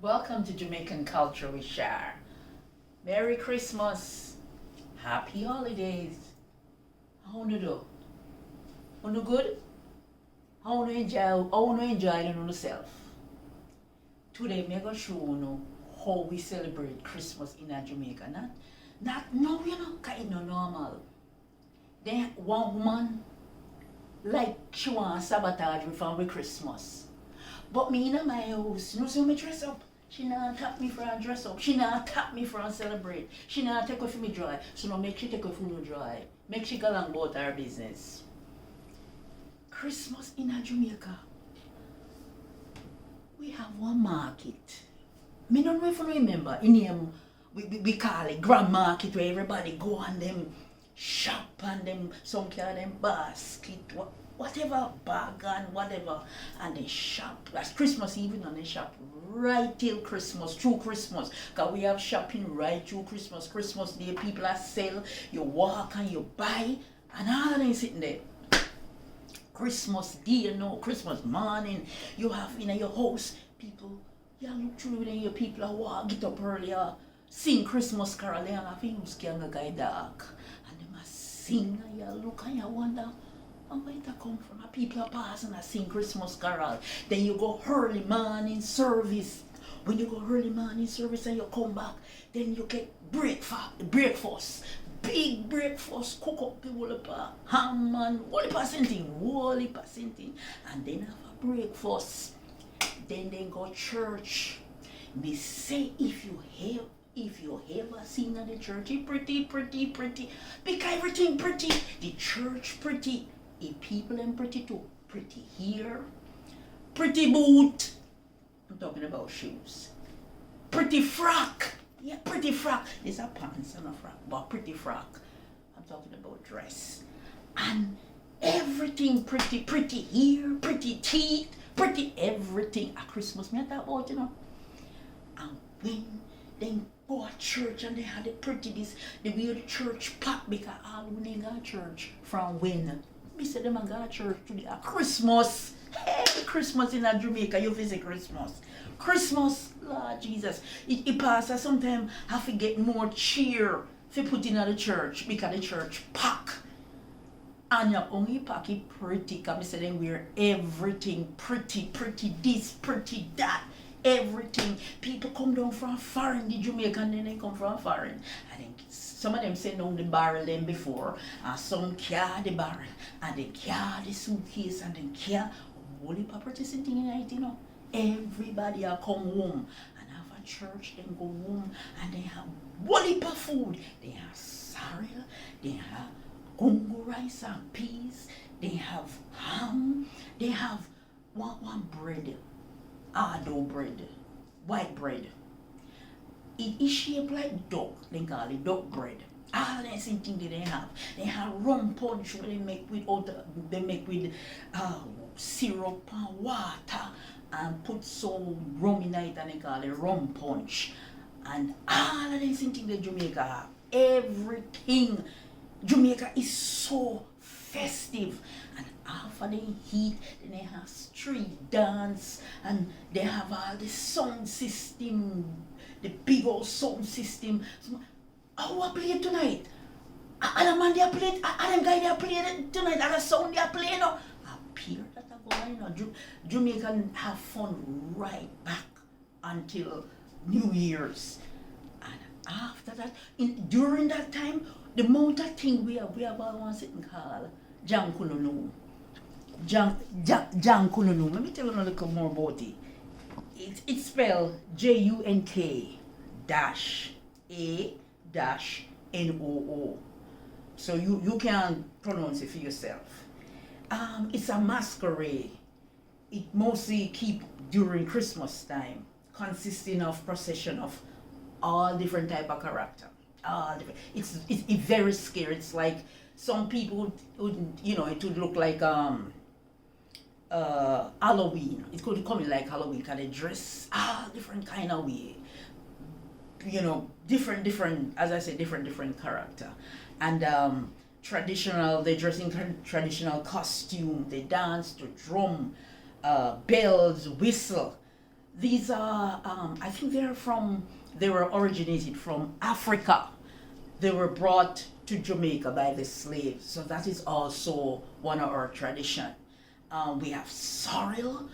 Welcome to Jamaican Culture with Shar. Merry Christmas. Happy holidays. How you do? You good? How you enjoy yourself? Today, I'm going to show you how we celebrate Christmas in Jamaica. Not no, kind of normal. Then one woman, like she want to sabotage me from Christmas. But me in my house, you know, so me dress up. She not tap me for a dress up. She not tap me for a celebrate. She not take off me dry. So now make she take off me dry. Make she go along about her business. Christmas in Jamaica. We have one market. Me don't know if you remember. In here, we call it Grand Market where everybody go on them shop and them some kind of them basket. Whatever bag and whatever, and they shop. That's Christmas Eve and they shop right till Christmas, through Christmas. Because we have shopping right through Christmas. Christmas Day, people are sell, you walk and you buy, and all of them sitting there. Christmas Day, Christmas morning, you have in your house, people, you look through there, your people are walk, get up earlier, sing Christmas carol, they have you scan a guy dark, and they must sing, and you look and you wonder, and where it come from? People are passing and sing Christmas carol. Then you go early morning service. When you go early morning service and you come back, then you get breakfast. Big breakfast, cook up the whole heap of ham and whole heap of something. And then have a breakfast. Then go church. Me say if you ever seen at the church, it's pretty. Because everything pretty. The church pretty. If people and pretty too. Pretty hair, pretty boot. I'm talking about shoes. Pretty frock. Yeah, pretty frock. It's a pants and a frock, but pretty frock. I'm talking about dress. And everything pretty hair, pretty teeth, pretty everything. At Christmas, me I talk about, And when they go to church and they had the pretty this, the way the church packed because all when they go to church from when. Me say them a go to church today at Christmas. Hey, Christmas in Jamaica, you visit Christmas. Christmas, Lord Jesus. It passes sometimes have to get more cheer for put in the church because the church pack. And you only pack it pretty because me say them wear everything pretty this, pretty that. Everything. People come down from foreign, the Jamaican, then they come from foreign. I think some of them send down the barrel them before, and some carry the barrel, and they carry the suitcase, and they carry a whole heap of pretty thing in it, Everybody will come home and have a church, then go home, and they have a whole heap of food. They have cereal, they have congo rice and peas, they have ham, they have one bread. Dough bread, white bread. It is shaped like duck. They call it duck bread. All the same thing that they have. They have rum punch where they make with syrup and water and put some rum in it and they call it rum punch. And all of the same thing that Jamaica have. Everything. Jamaica is so festive. And after they heat, then they have street dance and they have all the sound system, the big old sound system. So, how I play tonight? And a man they play it, and a guy they play it tonight, and a sound they play A period that are going Jamaican have fun right back until New Year's. And after that, during that time, the amount of thing we have one sitting called Jankununu. Jankununu. Let me tell you a little more about it. It's spelled JUNK-A-NOO. So you can pronounce it for yourself. It's a masquerade. It mostly keep during Christmas time, consisting of procession of all different type of character. It's very scary. It's like some people would it would look like Halloween. It could come in like Halloween because they dress all different kind of way. Different, as I said, different character. And they dress in traditional costume, they dance to drum, bells, whistle. These are, I think they were originated from Africa. They were brought to Jamaica by the slaves. So that is also one of our tradition. We have sorrel,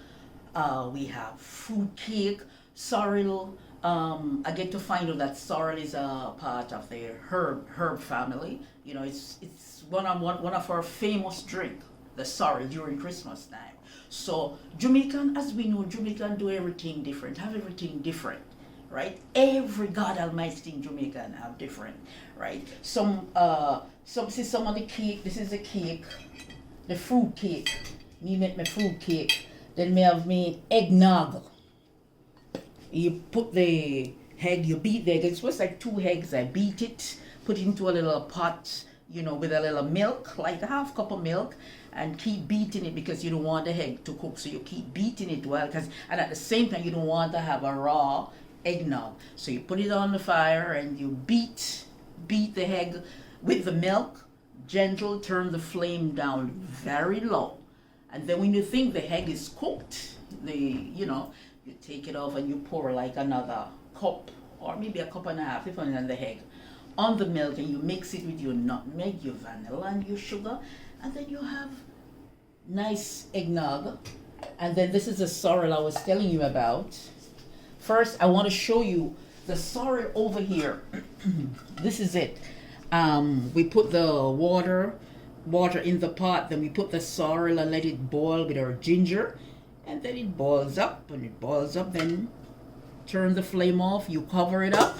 we have fruit cake, sorrel. I get to find out that sorrel is a part of the herb family. You know, it's one of our famous drink, the sorrel during Christmas time. So Jamaican, as we know, Jamaican do everything different, have everything different, right? Every God Almighty in Jamaican have different, right? Some see some of the cake. This is the cake, the fruit cake. Me make my fruit cake. Then me have me eggnog. You put the egg, you beat the egg. It's supposed like 2 eggs. I beat it, put it into a little pot, you know, with a little milk, like a half cup of milk, and keep beating it because you don't want the egg to cook. So you keep beating it well, and at the same time you don't want to have a raw eggnog. So you put it on the fire and you beat the egg with the milk, gentle, turn the flame down very low. And then when you think the egg is cooked, you take it off and you pour like another cup or maybe a cup and a half, depending on the egg, on the milk, and you mix it with your nutmeg, your vanilla, and your sugar, and then you have nice eggnog. And then this is the sorrel I was telling you about. First, I want to show you the sorrel over here. This is it. We put the water in the pot, then we put the sorrel and let it boil with our ginger, and then it boils up. When it boils up, then turn the flame off, you cover it up,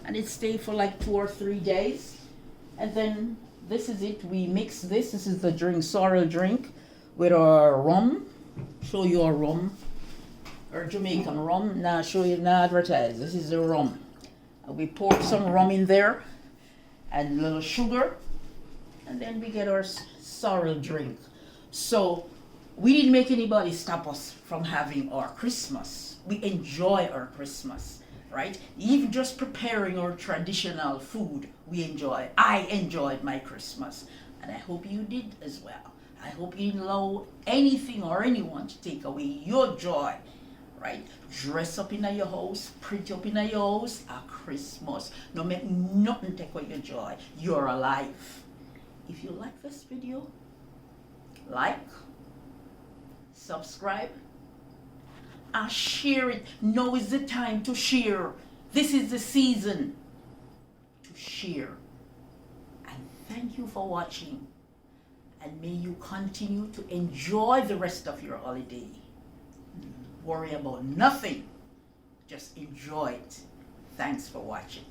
and it stays for like 2 or 3 days. And then this is it. We mix this. This is the drink, sorrel drink, with our rum. Show you our rum, our Jamaican rum. Now show you, now advertise. This is the rum. We pour some rum in there and a little sugar, and then we get our sorrel drink. So we didn't make anybody stop us from having our Christmas. We enjoy our Christmas, right? Even just preparing our traditional food, we enjoy. I enjoyed my Christmas, and I hope you did as well. I hope you didn't allow anything or anyone to take away your joy, right? Dress up in your house, pretty up in your house at Christmas. No make nothing take away your joy. You're alive. If you like this video, like, subscribe, and share it. Now is the time to share. This is the season to share. And thank you for watching. And may you continue to enjoy the rest of your holiday. Worry about nothing. Just enjoy it. Thanks for watching.